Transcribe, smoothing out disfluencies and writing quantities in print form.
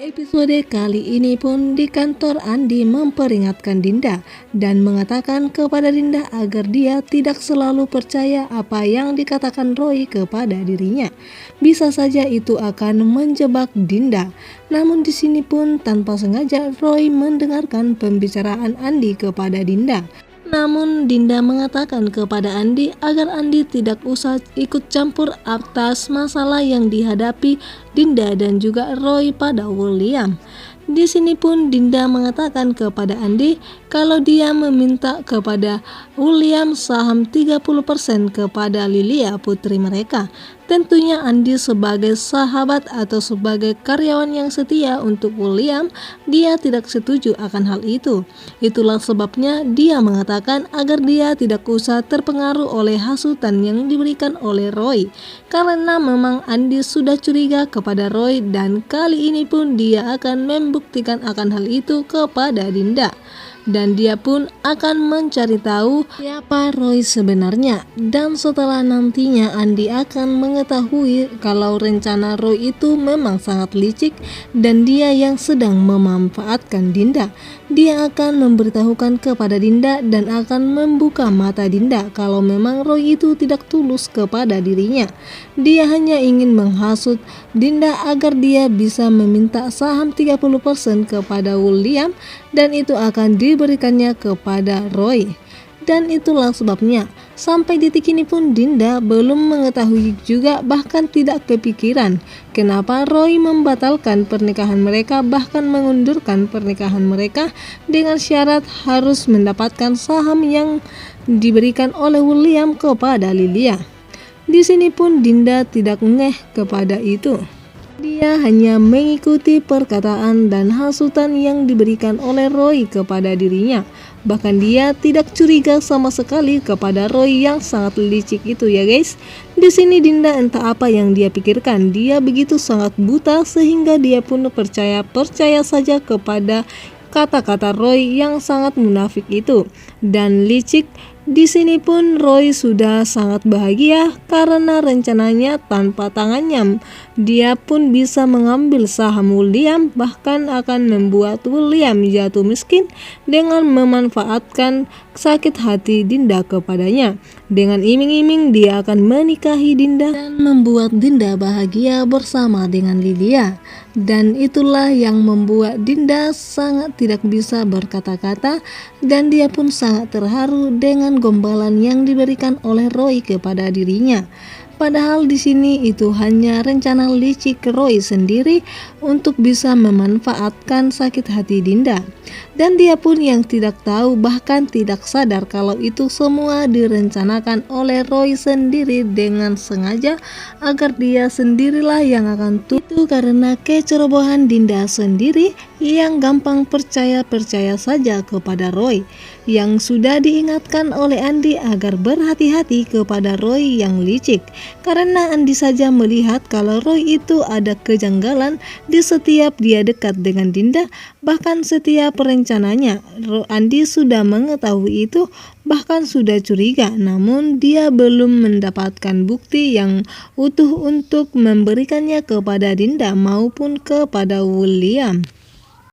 Episode kali ini pun di kantor Andi memperingatkan Dinda dan mengatakan kepada Dinda agar dia tidak selalu percaya apa yang dikatakan Roy kepada dirinya. Bisa saja itu akan menjebak Dinda. Namun di sini pun tanpa sengaja Roy mendengarkan pembicaraan Andi kepada Dinda. Namun Dinda mengatakan kepada Andi agar Andi tidak usah ikut campur atas masalah yang dihadapi Dinda dan juga Roy pada William. Di sini pun Dinda mengatakan kepada Andi kalau dia meminta kepada William saham 30% kepada Lilia putri mereka. Tentunya Andi sebagai sahabat atau sebagai karyawan yang setia untuk William, dia tidak setuju akan hal itu. Itulah sebabnya dia mengatakan agar dia tidak usah terpengaruh oleh hasutan yang diberikan oleh Roy. Karena memang Andi sudah curiga kepada Roy dan kali ini pun dia akan membuktikan akan hal itu kepada Dinda. Dan dia pun akan mencari tahu siapa Roy sebenarnya. Dan setelah nantinya Andi akan mengetahui kalau rencana Roy itu memang sangat licik dan dia yang sedang memanfaatkan Dinda. Dia akan memberitahukan kepada Dinda dan akan membuka mata Dinda kalau memang Roy itu tidak tulus kepada dirinya. Dia hanya ingin menghasut Dinda agar dia bisa meminta saham 30% kepada William dan itu akan diberikannya kepada Roy. Dan itulah sebabnya sampai detik ini pun Dinda belum mengetahui juga, bahkan tidak kepikiran kenapa Roy membatalkan pernikahan mereka, bahkan mengundurkan pernikahan mereka dengan syarat harus mendapatkan saham yang diberikan oleh William kepada Lilia. Di sini pun Dinda tidak ngeh kepada itu. Dia hanya mengikuti perkataan dan hasutan yang diberikan oleh Roy kepada dirinya. Bahkan dia tidak curiga sama sekali kepada Roy yang sangat licik itu ya guys. Di sini Dinda entah apa yang dia pikirkan. Dia begitu sangat buta sehingga dia pun percaya saja kepada kata-kata Roy yang sangat munafik itu dan licik. Di sini pun Roy sudah sangat bahagia karena rencananya tanpa tangannya dia pun bisa mengambil saham William, bahkan akan membuat William jatuh miskin dengan memanfaatkan sakit hati Dinda kepadanya. Dengan iming-iming dia akan menikahi Dinda dan membuat Dinda bahagia bersama dengan Lilia. Dan itulah yang membuat Dinda sangat tidak bisa berkata-kata dan dia pun sangat terharu dengan gombalan yang diberikan oleh Roy kepada dirinya. Padahal di sini itu hanya rencana licik Roy sendiri untuk bisa memanfaatkan sakit hati Dinda. Dan dia pun yang tidak tahu, bahkan tidak sadar kalau itu semua direncanakan oleh Roy sendiri dengan sengaja agar dia sendirilah yang akan itu karena kecerobohan Dinda sendiri yang gampang percaya saja kepada Roy, yang sudah diingatkan oleh Andi agar berhati-hati kepada Roy yang licik. Karena Andi saja melihat kalau Roy itu ada kejanggalan di setiap dia dekat dengan Dinda, bahkan setiap rencananya Andi sudah mengetahui itu, bahkan sudah curiga, namun dia belum mendapatkan bukti yang utuh untuk memberikannya kepada Dinda maupun kepada William.